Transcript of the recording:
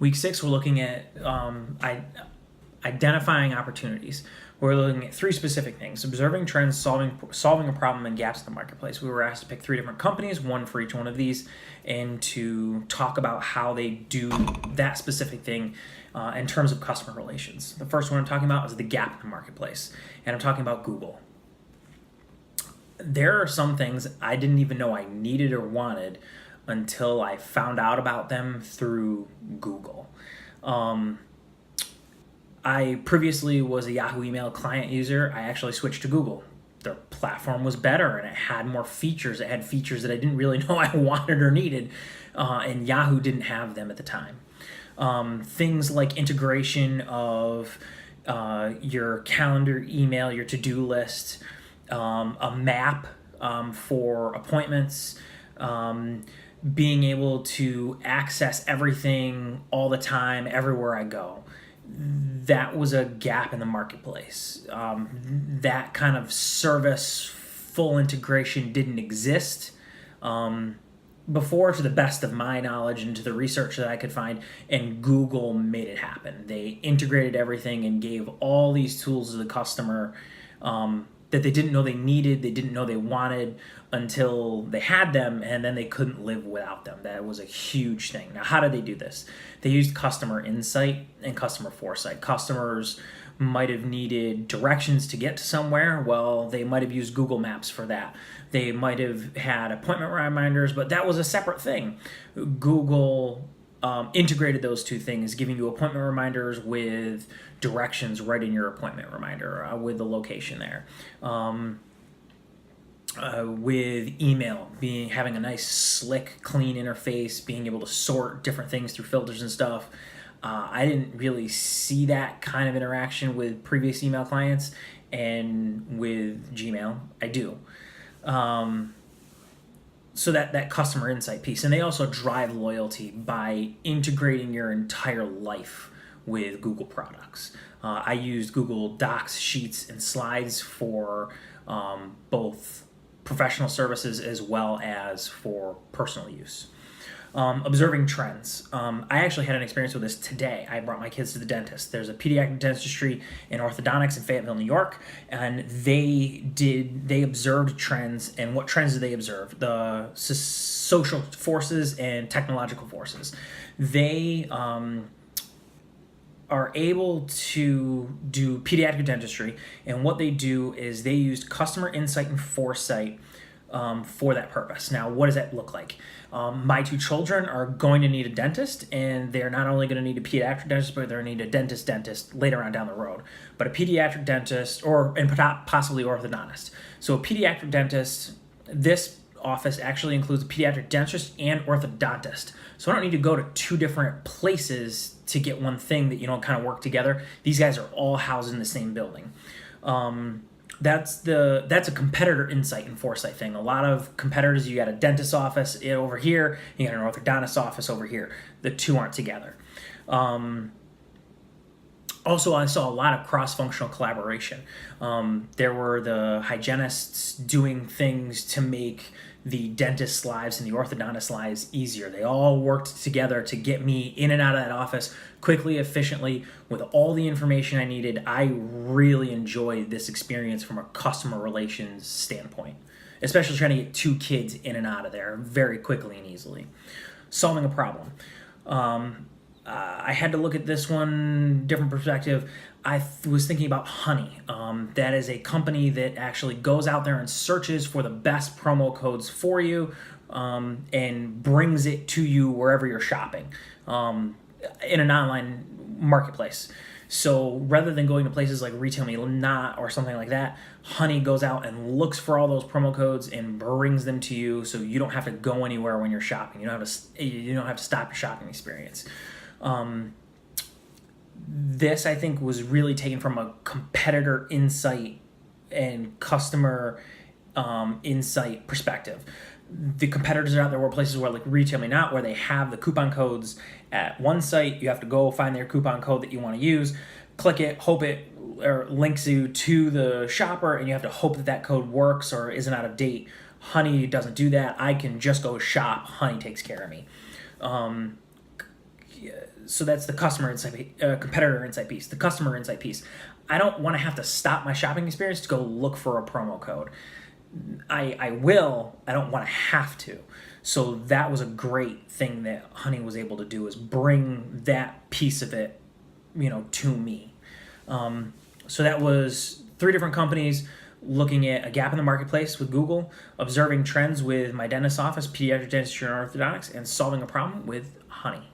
Week 6, we're looking at identifying opportunities. We're looking at 3 specific things: observing trends, solving a problem, and gaps in the marketplace. We were asked to pick 3 different companies, one for each one of these, and to talk about how they do that specific thing in terms of customer relations. The first one I'm talking about is the gap in the marketplace, and I'm talking about Google. There are some things I didn't even know I needed or wanted until I found out about them through Google. I previously was a Yahoo email client user. I actually switched to Google. Their platform was better and it had more features. It had features that I didn't really know I wanted or needed, and Yahoo didn't have them at the time. Things like integration of your calendar, email, your to-do list, a map for appointments, being able to access everything all the time, everywhere I go. That was a gap in the marketplace. That kind of service, full integration didn't exist before, to the best of my knowledge and to the research that I could find, and Google made it happen. They integrated everything and gave all these tools to the customer that they didn't know they needed, they didn't know they wanted, until they had them, and then they couldn't live without them. That was a huge thing. Now, how did they do this? They used customer insight and customer foresight. Customers might have needed directions to get to somewhere. Well, they might have used Google Maps for that. They might have had appointment reminders, but that was a separate thing. Google integrated those 2 things, giving you appointment reminders with directions right in your appointment reminder with the location there. With email, having a nice, slick, clean interface, being able to sort different things through filters and stuff. I didn't really see that kind of interaction with previous email clients, and with Gmail, I do. So that customer insight piece. And they also drive loyalty by integrating your entire life with Google products. I used Google Docs, Sheets, and Slides for both professional services as well as for personal use. Observing trends. I actually had an experience with this today. I brought my kids to the dentist. There's a pediatric dentistry and orthodontics in Fayetteville, New York, and they observed trends. And what trends did they observe? The social forces and technological forces. They are able to do pediatric dentistry, and what they do is they used customer insight and foresight for that purpose. Now, what does that look like? My 2 children are going to need a dentist, and they're not only going to need a pediatric dentist, but they're going to need a dentist later on down the road. But a pediatric dentist, and possibly orthodontist. So a pediatric dentist, this office actually includes a pediatric dentist and orthodontist. So I don't need to go to 2 different places to get one thing that kind of work together. These guys are all housed in the same building. That's a competitor insight and foresight thing. A lot of competitors, you got a dentist office over here, you got an orthodontist office over here. The 2 aren't together. Also, I saw a lot of cross-functional collaboration. There were the hygienists doing things to make the dentist's lives and the orthodontist's lives easier. They all worked together to get me in and out of that office quickly, efficiently, with all the information I needed. I really enjoyed this experience from a customer relations standpoint, especially trying to get 2 kids in and out of there very quickly and easily. Solving a problem. I had to look at this one different perspective. I was thinking about Honey. That is a company that actually goes out there and searches for the best promo codes for you and brings it to you wherever you're shopping in an online marketplace. So rather than going to places like Retail Me Not or something like that, Honey goes out and looks for all those promo codes and brings them to you, so you don't have to go anywhere when you're shopping. You don't have to stop your shopping experience. This, I think, was really taken from a competitor insight and customer insight perspective. The competitors out there were places where, like Retail Me Not, where they have the coupon codes at one site. You have to go find their coupon code that you want to use, click it, hope it or links you to the shopper, and you have to hope that code works or isn't out of date. Honey doesn't do that. I can just go shop. Honey takes care of me. so that's the customer insight, competitor insight piece, the customer insight piece. I don't want to have to stop my shopping experience to go look for a promo code. I will. I don't want to have to. So that was a great thing that Honey was able to do, is bring that piece of it, to me. So that was 3 different companies, looking at a gap in the marketplace with Google, observing trends with my dentist's office, pediatric dentistry and orthodontics, and solving a problem with Honey.